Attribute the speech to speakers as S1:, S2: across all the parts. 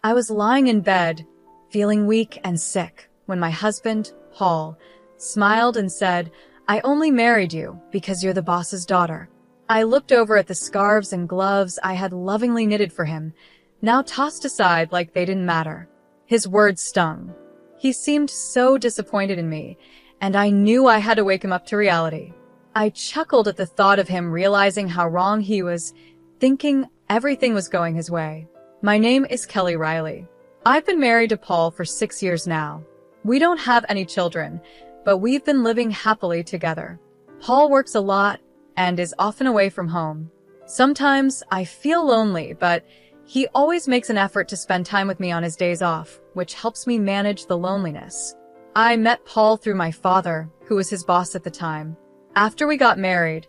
S1: I was lying in bed, feeling weak and sick, when my husband, Paul, smiled and said, "I only married you because you're the boss's daughter." I looked over at the scarves and gloves I had lovingly knitted for him, now tossed aside like they didn't matter. His words stung. He seemed so disappointed in me, and I knew I had to wake him up to reality. I chuckled at the thought of him realizing how wrong he was, thinking everything was going his way. My name is Kelly Riley. I've been married to Paul for 6 years now. We don't have any children, but we've been living happily together. Paul works a lot and is often away from home. Sometimes I feel lonely, but he always makes an effort to spend time with me on his days off, which helps me manage the loneliness. I met Paul through my father, who was his boss at the time. After we got married,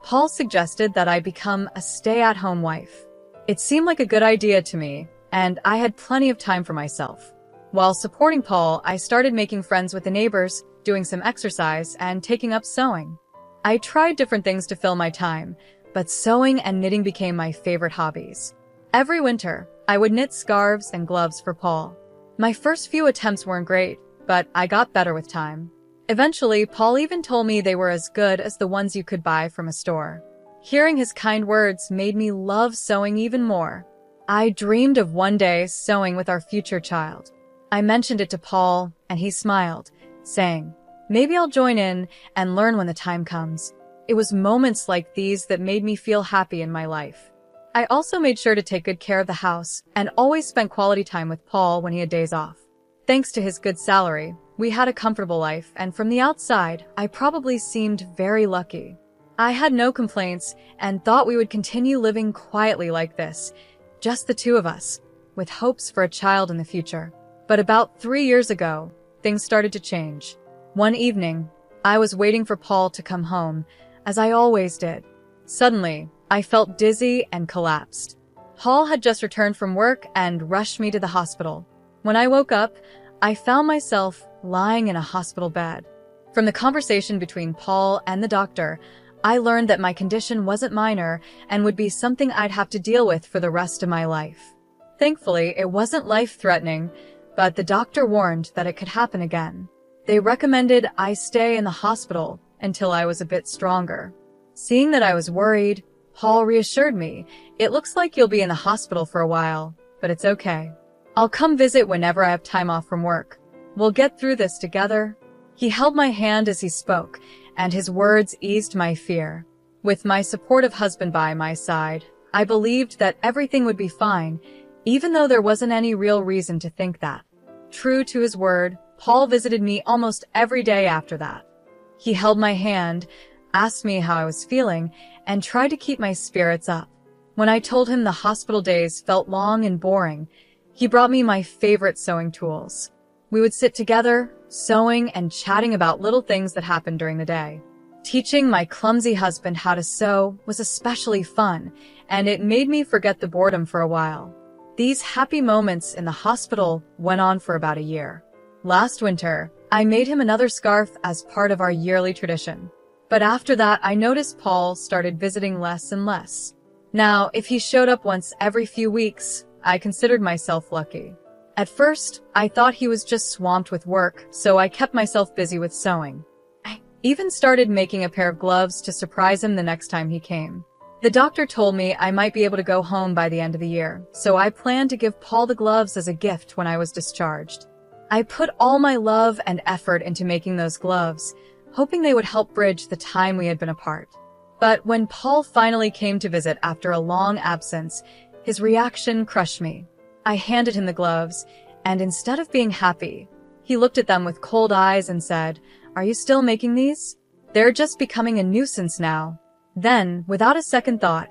S1: Paul suggested that I become a stay-at-home wife. It seemed like a good idea to me, and I had plenty of time for myself. While supporting Paul, I started making friends with the neighbors, doing some exercise, and taking up sewing. I tried different things to fill my time, but sewing and knitting became my favorite hobbies. Every winter, I would knit scarves and gloves for Paul. My first few attempts weren't great, but I got better with time. Eventually, Paul even told me they were as good as the ones you could buy from a store. Hearing his kind words made me love sewing even more. I dreamed of one day sewing with our future child. I mentioned it to Paul, and he smiled, saying, "Maybe I'll join in and learn when the time comes." It was moments like these that made me feel happy in my life. I also made sure to take good care of the house and always spent quality time with Paul when he had days off. Thanks to his good salary, we had a comfortable life, and from the outside, I probably seemed very lucky. I had no complaints and thought we would continue living quietly like this, just the two of us, with hopes for a child in the future. But about 3 years ago, things started to change. One evening, I was waiting for Paul to come home, as I always did. Suddenly, I felt dizzy and collapsed. Paul had just returned from work and rushed me to the hospital. When I woke up, I found myself lying in a hospital bed. From the conversation between Paul and the doctor, I learned that my condition wasn't minor and would be something I'd have to deal with for the rest of my life. Thankfully, it wasn't life-threatening, but the doctor warned that it could happen again. They recommended I stay in the hospital until I was a bit stronger. Seeing that I was worried, Paul reassured me, "It looks like you'll be in the hospital for a while, but it's okay. I'll come visit whenever I have time off from work. We'll get through this together." He held my hand as he spoke, and his words eased my fear. With my supportive husband by my side, I believed that everything would be fine, even though there wasn't any real reason to think that. True to his word, Paul visited me almost every day after that. He held my hand, asked me how I was feeling, and tried to keep my spirits up. When I told him the hospital days felt long and boring, he brought me my favorite sewing tools. We would sit together, sewing and chatting about little things that happened during the day. Teaching my clumsy husband how to sew was especially fun, and it made me forget the boredom for a while. These happy moments in the hospital went on for about a year. Last winter, I made him another scarf as part of our yearly tradition. But after that, I noticed Paul started visiting less and less. Now, if he showed up once every few weeks, I considered myself lucky. At first, I thought he was just swamped with work, so I kept myself busy with sewing. I even started making a pair of gloves to surprise him the next time he came. The doctor told me I might be able to go home by the end of the year, so I planned to give Paul the gloves as a gift when I was discharged. I put all my love and effort into making those gloves, hoping they would help bridge the time we had been apart. But when Paul finally came to visit after a long absence, his reaction crushed me. I handed him the gloves, and instead of being happy, he looked at them with cold eyes and said, "Are you still making these? They're just becoming a nuisance now." Then, without a second thought,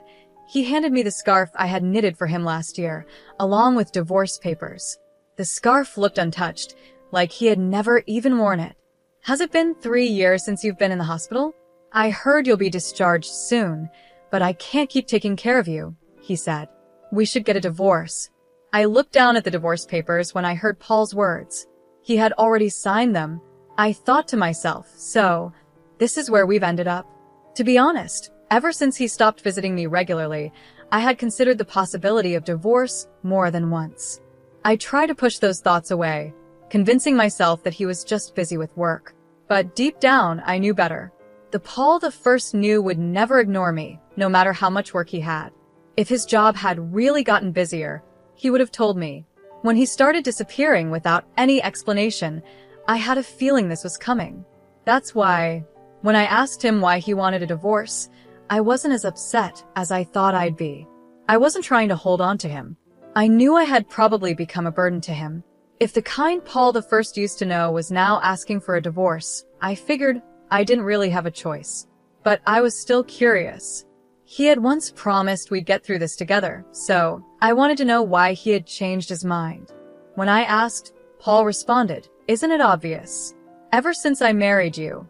S1: he handed me the scarf I had knitted for him last year, along with divorce papers. The scarf looked untouched, like he had never even worn it. "Has it been 3 years since you've been in the hospital? I heard you'll be discharged soon, but I can't keep taking care of you," he said. "We should get a divorce." I looked down at the divorce papers when I heard Paul's words. He had already signed them. I thought to myself, so, this is where we've ended up. To be honest, ever since he stopped visiting me regularly, I had considered the possibility of divorce more than once. I tried to push those thoughts away, convincing myself that he was just busy with work. But deep down, I knew better. The Paul the First knew would never ignore me, no matter how much work he had. If his job had really gotten busier, he would have told me. When he started disappearing without any explanation, I had a feeling this was coming. That's why, when I asked him why he wanted a divorce, I wasn't as upset as I thought I'd be. I wasn't trying to hold on to him. I knew I had probably become a burden to him. If the kind Paul the First used to know was now asking for a divorce, I figured I didn't really have a choice. But I was still curious. He had once promised we'd get through this together, so I wanted to know why he had changed his mind. When I asked, Paul responded, "Isn't it obvious? Ever since I married you,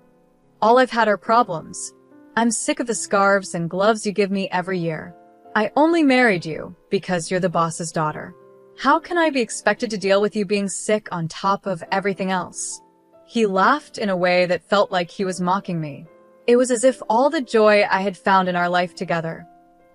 S1: all I've had are problems. I'm sick of the scarves and gloves you give me every year. I only married you because you're the boss's daughter. How can I be expected to deal with you being sick on top of everything else?" He laughed in a way that felt like he was mocking me. It was as if all the joy I had found in our life together,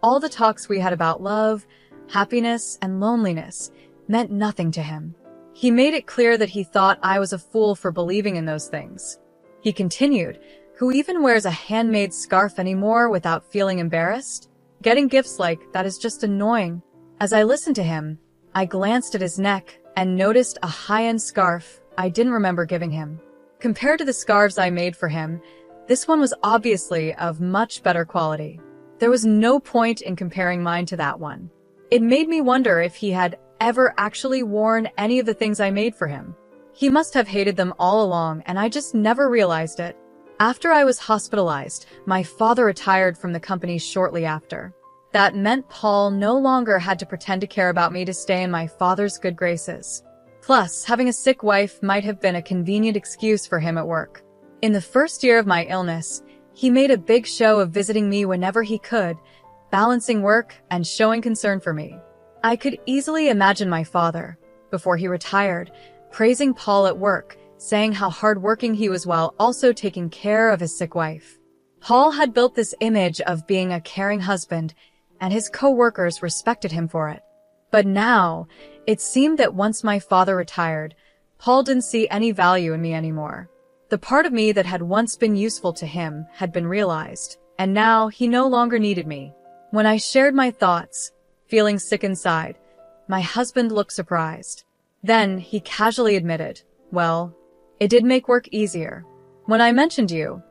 S1: all the talks we had about love, happiness, and loneliness, meant nothing to him. He made it clear that he thought I was a fool for believing in those things. He continued, "Who even wears a handmade scarf anymore without feeling embarrassed? Getting gifts like that is just annoying." As I listened to him, I glanced at his neck and noticed a high-end scarf I didn't remember giving him. Compared to the scarves I made for him, this one was obviously of much better quality. There was no point in comparing mine to that one. It made me wonder if he had ever actually worn any of the things I made for him. He must have hated them all along, and I just never realized it. After I was hospitalized, my father retired from the company shortly after. That meant Paul no longer had to pretend to care about me to stay in my father's good graces. Plus, having a sick wife might have been a convenient excuse for him at work. In the first year of my illness, he made a big show of visiting me whenever he could, balancing work and showing concern for me. I could easily imagine my father, before he retired, praising Paul at work, saying how hardworking he was while also taking care of his sick wife. Paul had built this image of being a caring husband, and his co-workers respected him for it. But now, it seemed that once my father retired, Paul didn't see any value in me anymore. The part of me that had once been useful to him had been realized, and now he no longer needed me. When I shared my thoughts, feeling sick inside, my husband looked surprised. Then he casually admitted, "Well, it did make work easier. When I mentioned you,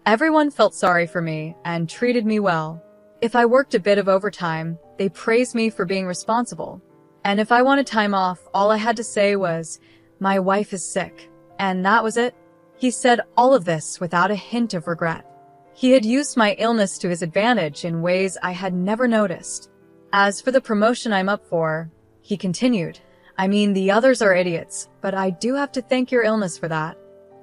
S1: everyone felt sorry for me and treated me well. If I worked a bit of overtime, they praised me for being responsible. And if I wanted time off, all I had to say was, 'My wife is sick.' And that was it." He said all of this without a hint of regret. He had used my illness to his advantage in ways I had never noticed. "As for the promotion I'm up for," he continued, "I mean, the others are idiots, but I do have to thank your illness for that."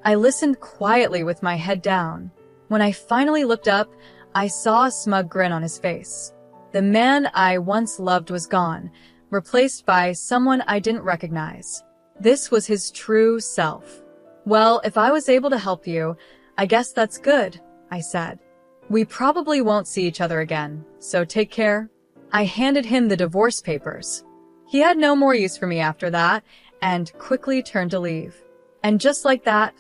S1: I listened quietly with my head down. When I finally looked up, I saw a smug grin on his face. The man I once loved was gone, replaced by someone I didn't recognize. This was his true self. "Well, if I was able to help you, I guess that's good," I said. "We probably won't see each other again, so take care." I handed him the divorce papers. He had no more use for me after that, and quickly turned to leave. And just like that,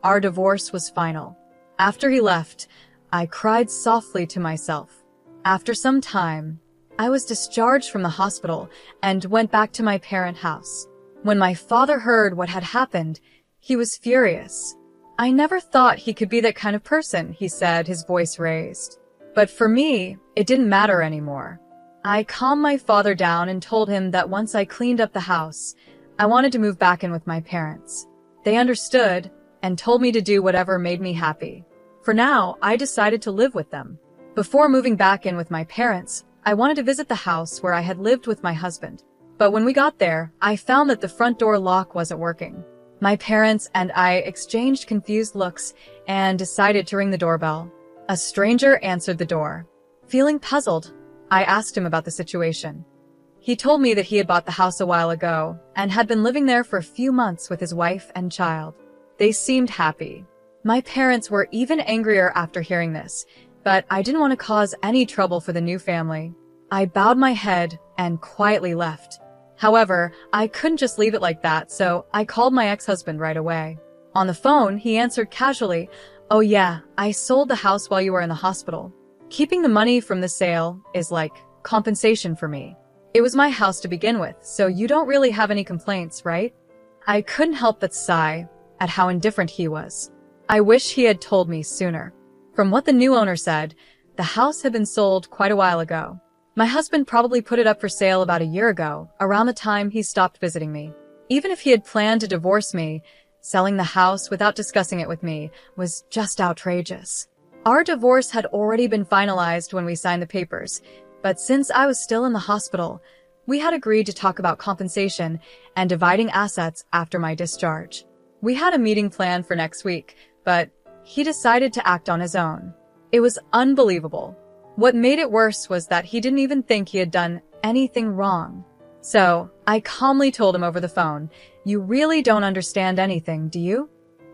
S1: our divorce was final. After he left, I cried softly to myself. After some time, I was discharged from the hospital and went back to my parent house. When my father heard what had happened, he was furious. "I never thought he could be that kind of person," he said, his voice raised. But for me, it didn't matter anymore. I calmed my father down and told him that once I cleaned up the house, I wanted to move back in with my parents. They understood and told me to do whatever made me happy. For now, I decided to live with them. Before moving back in with my parents, I wanted to visit the house where I had lived with my husband. But when we got there, I found that the front door lock wasn't working. My parents and I exchanged confused looks and decided to ring the doorbell. A stranger answered the door. Feeling puzzled, I asked him about the situation. He told me that he had bought the house a while ago and had been living there for a few months with his wife and child. They seemed happy. My parents were even angrier after hearing this, but I didn't want to cause any trouble for the new family. I bowed my head and quietly left. However, I couldn't just leave it like that, so I called my ex-husband right away. On the phone, he answered casually, "Oh yeah, I sold the house while you were in the hospital. Keeping the money from the sale is like compensation for me. It was my house to begin with, so you don't really have any complaints, right?" I couldn't help but sigh at how indifferent he was. I wish he had told me sooner. From what the new owner said, the house had been sold quite a while ago. My husband probably put it up for sale about a year ago, around the time he stopped visiting me. Even if he had planned to divorce me, selling the house without discussing it with me was just outrageous. Our divorce had already been finalized when we signed the papers, but since I was still in the hospital, we had agreed to talk about compensation and dividing assets after my discharge. We had a meeting planned for next week, but he decided to act on his own. It was unbelievable. What made it worse was that he didn't even think he had done anything wrong. So, I calmly told him over the phone, "You really don't understand anything, do you?"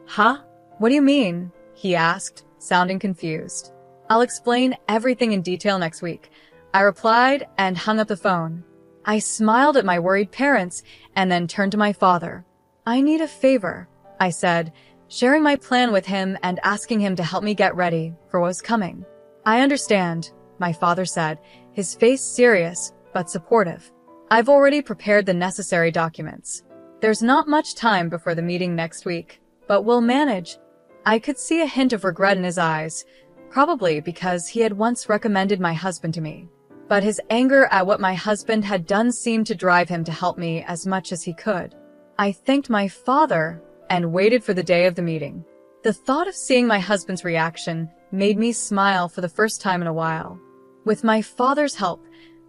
S1: "Huh? What do you mean?" he asked, sounding confused. "I'll explain everything in detail next week," I replied and hung up the phone. I smiled at my worried parents and then turned to my father. "I need a favor," I said, sharing my plan with him and asking him to help me get ready for what was coming. "I understand," my father said, his face serious but supportive. "I've already prepared the necessary documents. There's not much time before the meeting next week, but we'll manage." I could see a hint of regret in his eyes, probably because he had once recommended my husband to me. But his anger at what my husband had done seemed to drive him to help me as much as he could. I thanked my father and waited for the day of the meeting. The thought of seeing my husband's reaction made me smile for the first time in a while. With my father's help,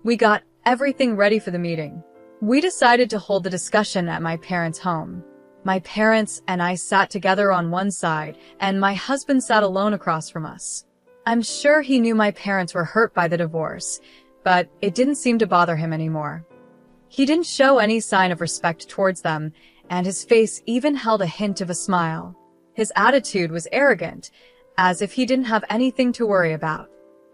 S1: we got everything ready for the meeting. We decided to hold the discussion at my parents' home. My parents and I sat together on one side, and my husband sat alone across from us. I'm sure he knew my parents were hurt by the divorce, but it didn't seem to bother him anymore. He didn't show any sign of respect towards them, and his face even held a hint of a smile. His attitude was arrogant, as if he didn't have anything to worry about.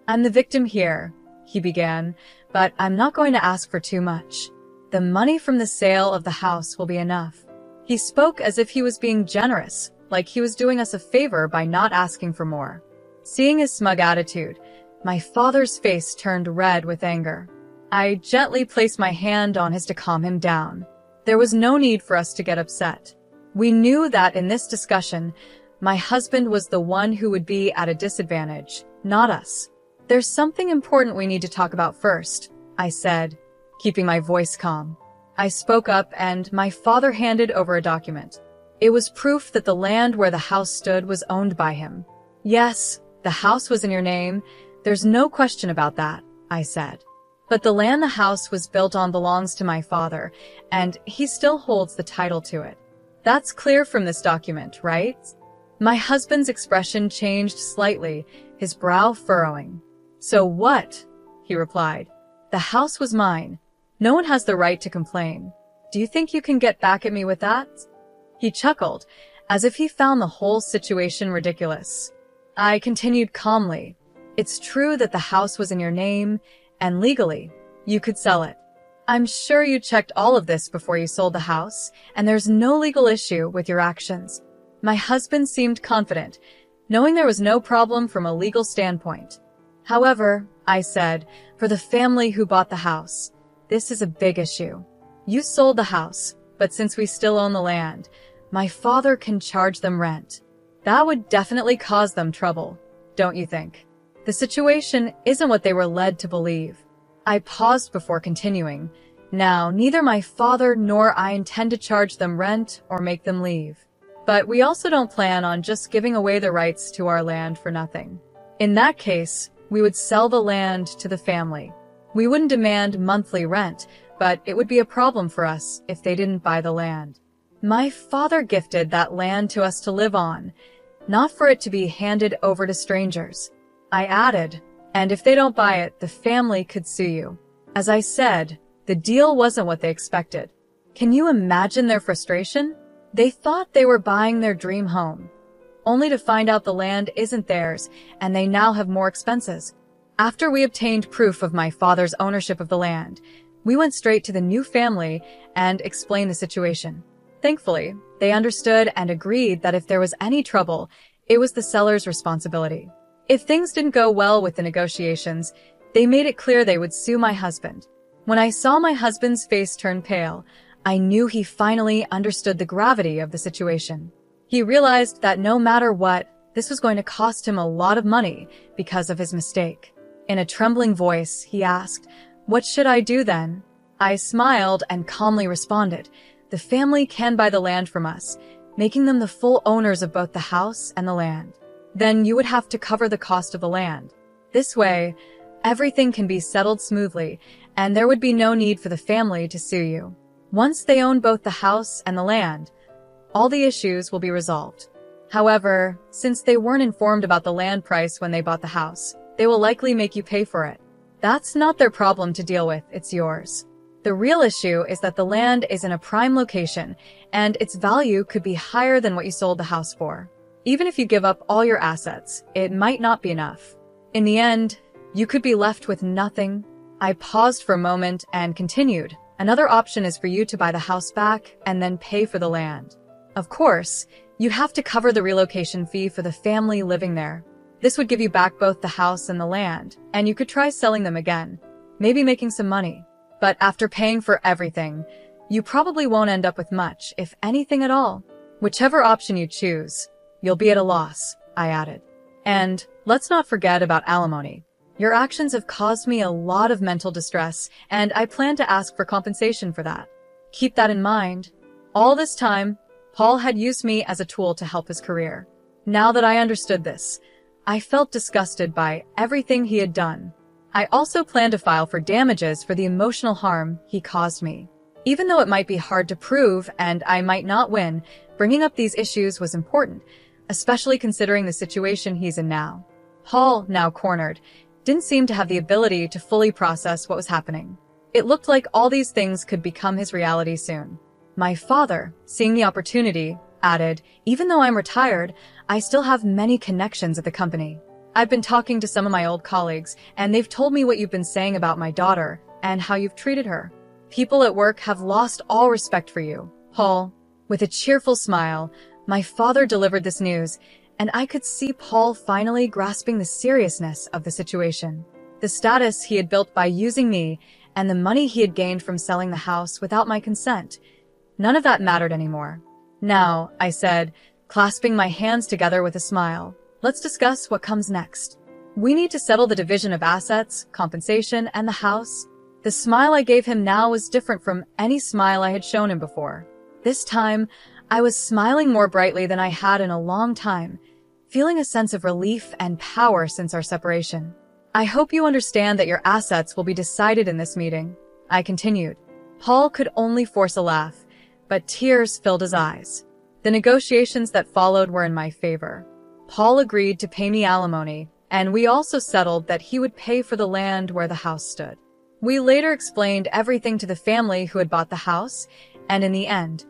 S1: "I'm the victim here," he began, "but I'm not going to ask for too much. The money from the sale of the house will be enough." He spoke as if he was being generous, like he was doing us a favor by not asking for more. Seeing his smug attitude, my father's face turned red with anger. I gently placed my hand on his to calm him down. There was no need for us to get upset. We knew that in this discussion, my husband was the one who would be at a disadvantage, not us. "There's something important we need to talk about first," I said, keeping my voice calm. I spoke up and my father handed over a document. It was proof that the land where the house stood was owned by him. "Yes, the house was in your name. There's no question about that," I said. "But the land the house was built on belongs to my father, and he still holds the title to it. That's clear from this document, right?" My husband's expression changed slightly, his brow furrowing. "So what?" he replied. "The house was mine. No one has the right to complain. Do you think you can get back at me with that?" He chuckled, as if he found the whole situation ridiculous. I continued calmly. "It's true that the house was in your name, and legally, you could sell it. I'm sure you checked all of this before you sold the house, and there's no legal issue with your actions." My husband seemed confident, knowing there was no problem from a legal standpoint. "However," I said, "for the family who bought the house, this is a big issue. You sold the house, but since we still own the land, my father can charge them rent. That would definitely cause them trouble, don't you think? The situation isn't what they were led to believe." I paused before continuing. "Now, neither my father nor I intend to charge them rent or make them leave. But we also don't plan on just giving away the rights to our land for nothing. In that case, we would sell the land to the family. We wouldn't demand monthly rent, but it would be a problem for us if they didn't buy the land. My father gifted that land to us to live on, not for it to be handed over to strangers." I added, "And if they don't buy it, the family could sue you." As I said, the deal wasn't what they expected. Can you imagine their frustration? They thought they were buying their dream home, only to find out the land isn't theirs, and they now have more expenses. After we obtained proof of my father's ownership of the land, We went straight to the new family and explained the situation. Thankfully, they understood and agreed that if there was any trouble, it was the seller's responsibility. If things didn't go well with the negotiations, they made it clear they would sue my husband. When I saw my husband's face turn pale, I knew he finally understood the gravity of the situation. He realized that no matter what, this was going to cost him a lot of money because of his mistake. In a trembling voice, he asked, "What should I do then?" I smiled and calmly responded, "The family can buy the land from us, making them the full owners of both the house and the land. Then you would have to cover the cost of the land. This way, everything can be settled smoothly, and there would be no need for the family to sue you. Once they own both the house and the land, all the issues will be resolved. However, since they weren't informed about the land price when they bought the house, they will likely make you pay for it. That's not their problem to deal with, it's yours. The real issue is that the land is in a prime location, and its value could be higher than what you sold the house for. Even if you give up all your assets, it might not be enough. In the end, you could be left with nothing." I paused for a moment and continued, "Another option is for you to buy the house back and then pay for the land. Of course, you'd have to cover the relocation fee for the family living there. This would give you back both the house and the land, and you could try selling them again, maybe making some money. But after paying for everything, you probably won't end up with much, if anything at all. Whichever option you choose, you'll be at a loss," I added. "And let's not forget about alimony. Your actions have caused me a lot of mental distress, and I plan to ask for compensation for that. Keep that in mind." All this time, Paul had used me as a tool to help his career. Now that I understood this, I felt disgusted by everything he had done. I also planned to file for damages for the emotional harm he caused me. Even though it might be hard to prove and I might not win, bringing up these issues was important, especially considering the situation he's in now. Paul, now cornered, didn't seem to have the ability to fully process what was happening. It looked like all these things could become his reality soon. My father, seeing the opportunity, added, "Even though I'm retired, I still have many connections at the company. I've been talking to some of my old colleagues, and they've told me what you've been saying about my daughter and how you've treated her. People at work have lost all respect for you, Paul." With a cheerful smile, my father delivered this news, and I could see Paul finally grasping the seriousness of the situation. The status he had built by using me and the money he had gained from selling the house without my consent, none of that mattered anymore. "Now," I said, clasping my hands together with a smile, "let's discuss what comes next. We need to settle the division of assets, compensation, and the house." The smile I gave him now was different from any smile I had shown him before. This time, I was smiling more brightly than I had in a long time, feeling a sense of relief and power since our separation. "I hope you understand that your assets will be decided in this meeting," I continued. Paul could only force a laugh, but tears filled his eyes. The negotiations that followed were in my favor. Paul agreed to pay me alimony, and we also settled that he would pay for the land where the house stood. We later explained everything to the family who had bought the house, and in the end,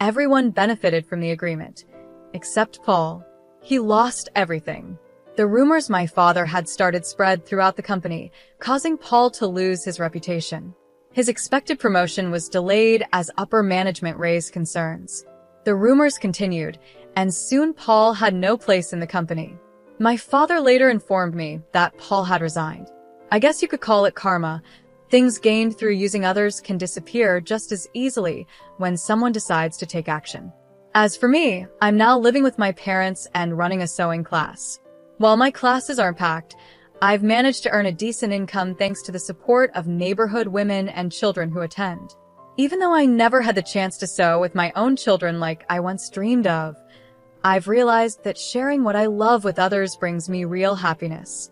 S1: everyone benefited from the agreement, except Paul. He lost everything. The rumors my father had started spread throughout the company, causing Paul to lose his reputation. His expected promotion was delayed as upper management raised concerns. The rumors continued, and soon Paul had no place in the company. My father later informed me that Paul had resigned. I guess you could call it karma. Things gained through using others can disappear just as easily when someone decides to take action. As for me, I'm now living with my parents and running a sewing class. While my classes aren't packed, I've managed to earn a decent income thanks to the support of neighborhood women and children who attend. Even though I never had the chance to sew with my own children like I once dreamed of, I've realized that sharing what I love with others brings me real happiness.